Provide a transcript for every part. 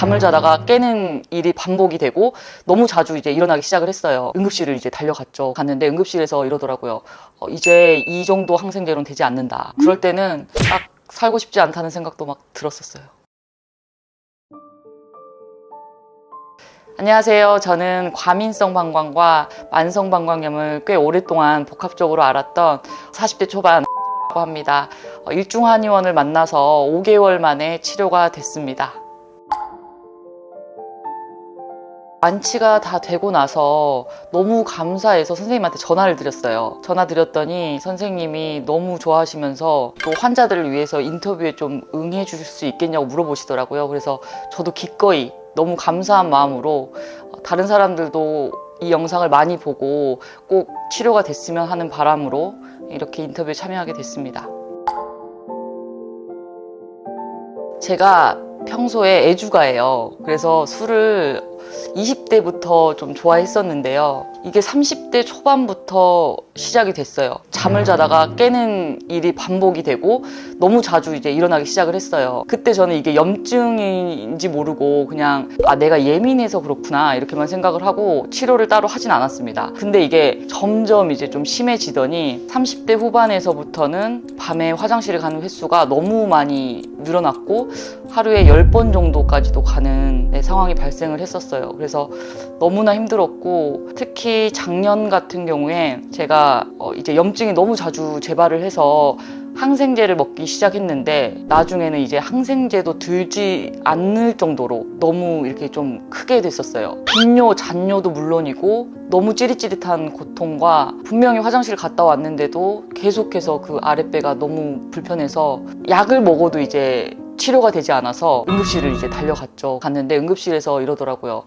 잠을 자다가 깨는 일이 반복이 되고 너무 자주 이제 일어나기 시작을 했어요. 응급실을 이제 달려갔죠. 갔는데 응급실에서 이러더라고요. 이제 이 정도 항생제로는 되지 않는다. 그럴 때는 딱 살고 싶지 않다는 생각도 막 들었었어요. 안녕하세요. 저는 과민성 방광과 만성 방광염을 꽤 오랫동안 복합적으로 알았던 40대 초반 라고 합니다. 일중한의원을 만나서 5개월 만에 치료가 됐습니다. 완치가 다 되고 나서 너무 감사해서 선생님한테 전화를 드렸어요. 전화 드렸더니 선생님이 너무 좋아하시면서 또 환자들을 위해서 인터뷰에 좀 응해 주실 수 있겠냐고 물어보시더라고요. 그래서 저도 기꺼이 너무 감사한 마음으로 다른 사람들도 이 영상을 많이 보고 꼭 치료가 됐으면 하는 바람으로 이렇게 인터뷰에 참여하게 됐습니다. 제가 평소에 애주가예요. 그래서 술을 20대부터 좀 좋아했었는데요. 이게 30대 초반부터 시작이 됐어요. 잠을 자다가 깨는 일이 반복이 되고 너무 자주 이제 일어나기 시작을 했어요. 그때 저는 이게 염증인지 모르고 그냥 내가 예민해서 그렇구나 이렇게만 생각을 하고 치료를 따로 하진 않았습니다. 근데 이게 점점 이제 좀 심해지더니 30대 후반에서부터는 밤에 화장실을 가는 횟수가 너무 많이 늘어났고 하루에 10번 정도까지도 가는 상황이 발생을 했었어요. 그래서 너무나 힘들었고 특히 작년 같은 경우에 제가 이제 염증이 너무 자주 재발을 해서 항생제를 먹기 시작했는데 나중에는 이제 항생제도 들지 않을 정도로 너무 이렇게 좀 크게 됐었어요. 빈뇨, 잔뇨도 물론이고 너무 찌릿찌릿한 고통과 분명히 화장실 갔다 왔는데도 계속해서 그 아랫배가 너무 불편해서 약을 먹어도 이제 치료가 되지 않아서 응급실을 이제 달려갔죠. 갔는데 응급실에서 이러더라고요.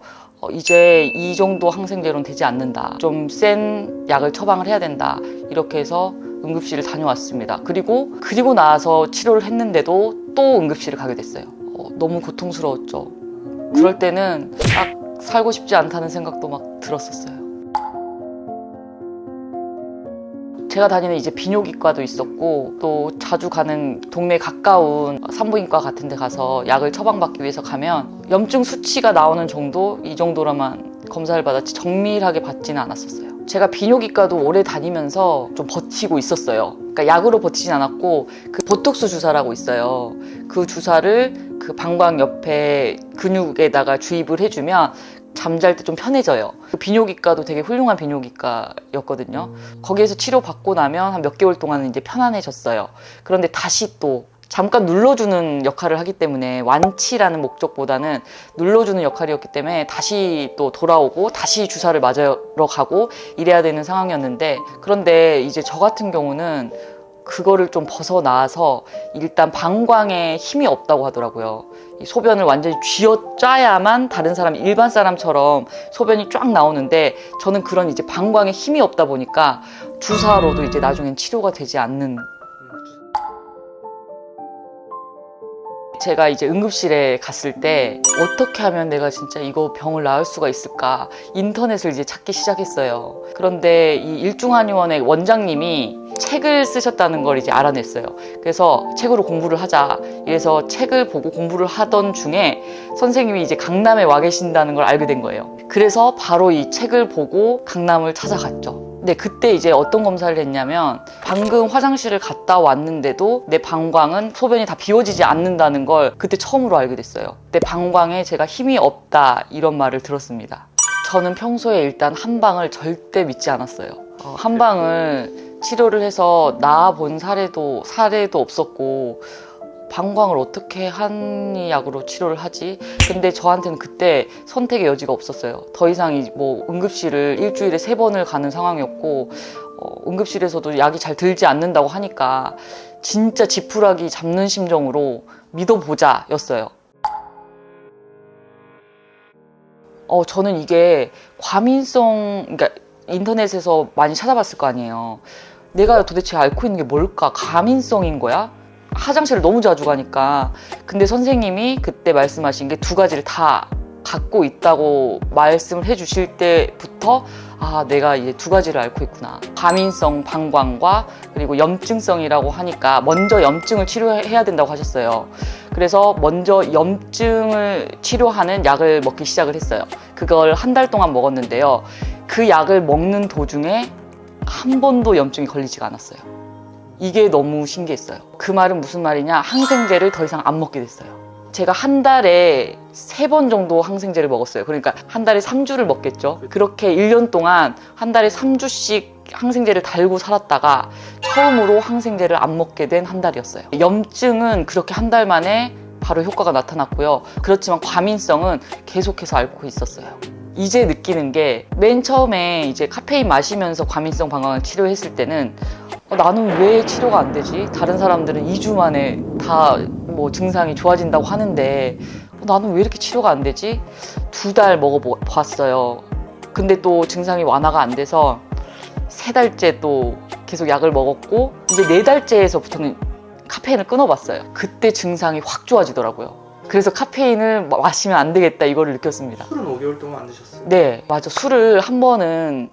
이제 이 정도 항생제로는 되지 않는다. 좀 센 약을 처방을 해야 된다. 이렇게 해서 응급실을 다녀왔습니다. 그리고 나서 치료를 했는데도 또 응급실을 가게 됐어요. 너무 고통스러웠죠. 그럴 때는 딱 살고 싶지 않다는 생각도 막 들었었어요. 제가 다니는 이제 비뇨기과도 있었고 또 자주 가는 동네 가까운 산부인과 같은 데 가서 약을 처방받기 위해서 가면 염증 수치가 나오는 정도, 이 정도로만 검사를 받았지 정밀하게 받지는 않았었어요. 제가 비뇨기과도 오래 다니면서 좀 버티고 있었어요. 그러니까 약으로 버티진 않았고 그 보톡스 주사라고 있어요. 그 주사를 그 방광 옆에 근육에다가 주입을 해주면 잠잘 때 좀 편해져요. 그 비뇨기과도 되게 훌륭한 비뇨기과였거든요. 거기에서 치료받고 나면 한 몇 개월 동안은 이제 편안해졌어요. 그런데 다시 또 잠깐 눌러주는 역할을 하기 때문에 완치라는 목적보다는 눌러주는 역할이었기 때문에 다시 또 돌아오고 다시 주사를 맞으러 가고 이래야 되는 상황이었는데 그런데 이제 저 같은 경우는 그거를 좀 벗어나서 일단 방광에 힘이 없다고 하더라고요. 이 소변을 완전히 쥐어짜야만 다른 사람, 일반 사람처럼 소변이 쫙 나오는데 저는 그런 이제 방광에 힘이 없다 보니까 주사로도 이제 나중엔 치료가 되지 않는. 제가 이제 응급실에 갔을 때 어떻게 하면 내가 진짜 이거 병을 나을 수가 있을까 인터넷을 이제 찾기 시작했어요. 그런데 이 일중한의원의 원장님이 책을 쓰셨다는 걸 이제 알아냈어요. 그래서 책으로 공부를 하자. 이래서 책을 보고 공부를 하던 중에 선생님이 이제 강남에 와 계신다는 걸 알게 된 거예요. 그래서 바로 이 책을 보고 강남을 찾아갔죠. 근데 그때 이제 어떤 검사를 했냐면 방금 화장실을 갔다 왔는데도 내 방광은 소변이 다 비워지지 않는다는 걸 그때 처음으로 알게 됐어요. 내 방광에 제가 힘이 없다 이런 말을 들었습니다. 저는 평소에 일단 한방을 절대 믿지 않았어요. 한방을 치료를 해서 나아본 사례도 없었고 방광을 어떻게 한의약으로 치료를 하지? 근데 저한테는 그때 선택의 여지가 없었어요. 더 이상 뭐 응급실을 일주일에 3번을 가는 상황이었고 응급실에서도 약이 잘 들지 않는다고 하니까 진짜 지푸라기 잡는 심정으로 믿어보자 였어요. 저는 이게 그러니까 인터넷에서 많이 찾아봤을 거 아니에요. 내가 도대체 앓고 있는 게 뭘까? 과민성인 거야? 화장실을 너무 자주 가니까. 근데 선생님이 그때 말씀하신 게 2가지를 다 갖고 있다고 말씀을 해주실 때부터 아, 내가 이제 두 가지를 앓고 있구나. 과민성 방광과 그리고 염증성이라고 하니까 먼저 염증을 치료해야 된다고 하셨어요. 그래서 먼저 염증을 치료하는 약을 먹기 시작을 했어요. 그걸 한 달 동안 먹었는데요. 그 약을 먹는 도중에 한 번도 염증이 걸리지가 않았어요. 이게 너무 신기했어요. 그 말은 무슨 말이냐? 항생제를 더 이상 안 먹게 됐어요. 제가 한 달에 3번 정도 항생제를 먹었어요. 그러니까 한 달에 3주를 먹겠죠. 그렇게 1년 동안 한 달에 3주씩 항생제를 달고 살았다가 처음으로 항생제를 안 먹게 된 한 달이었어요. 염증은 그렇게 한 달 만에 바로 효과가 나타났고요. 그렇지만 과민성은 계속해서 앓고 있었어요. 이제 느끼는 게 맨 처음에 이제 카페인 마시면서 과민성 방광을 치료했을 때는 나는 왜 치료가 안 되지? 다른 사람들은 2주 만에 다 뭐 증상이 좋아진다고 하는데 나는 왜 이렇게 치료가 안 되지? 2달 먹어봤어요. 근데 또 증상이 완화가 안 돼서 3달째 또 계속 약을 먹었고 이제 4달째에서부터는 카페인을 끊어봤어요. 그때 증상이 확 좋아지더라고요. 그래서 카페인을 마시면 안 되겠다 이거를 느꼈습니다. 술은 5개월 동안 안 드셨어요? 네, 맞아. 술을 한 번은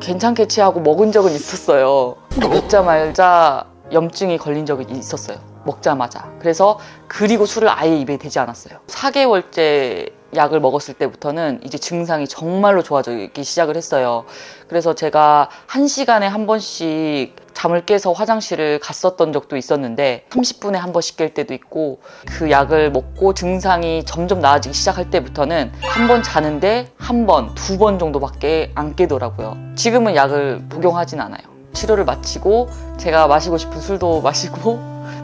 괜찮게 취하고 먹은 적은 있었어요. 먹자마자 염증이 걸린 적이 있었어요. 먹자마자. 그리고 술을 아예 입에 대지 않았어요. 4개월째 약을 먹었을 때부터는 이제 증상이 정말로 좋아지기 시작을 했어요. 그래서 제가 1시간에 한 번씩 잠을 깨서 화장실을 갔었던 적도 있었는데 30분에 한 번씩 깰 때도 있고 그 약을 먹고 증상이 점점 나아지기 시작할 때부터는 한 번 자는데 한 번, 2번 정도밖에 안 깨더라고요. 지금은 약을 복용하진 않아요. 치료를 마치고 제가 마시고 싶은 술도 마시고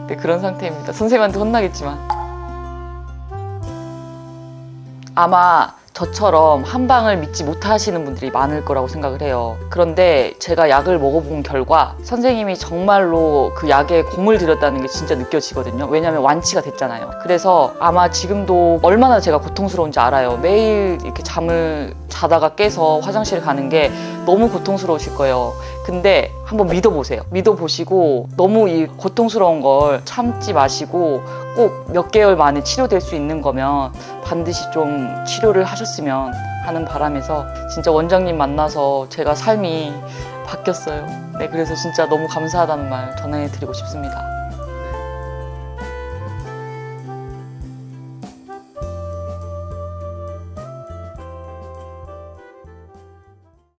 네, 그런 상태입니다. 선생님한테 혼나겠지만 아마 저처럼 한방을 믿지 못하시는 분들이 많을 거라고 생각을 해요. 그런데 제가 약을 먹어본 결과 선생님이 정말로 그 약에 공을 들였다는 게 진짜 느껴지거든요. 왜냐하면 완치가 됐잖아요. 그래서 아마 지금도 얼마나 제가 고통스러운지 알아요. 매일 이렇게 잠을 자다가 깨서 화장실 가는 게 너무 고통스러우실 거예요. 근데 한번 믿어보세요. 믿어보시고 너무 이 고통스러운 걸 참지 마시고 꼭 몇 개월 만에 치료될 수 있는 거면 반드시 좀 치료를 하셨으면 하는 바람에서 진짜 원장님 만나서 제가 삶이 바뀌었어요. 네, 그래서 진짜 너무 감사하다는 말 전해드리고 싶습니다.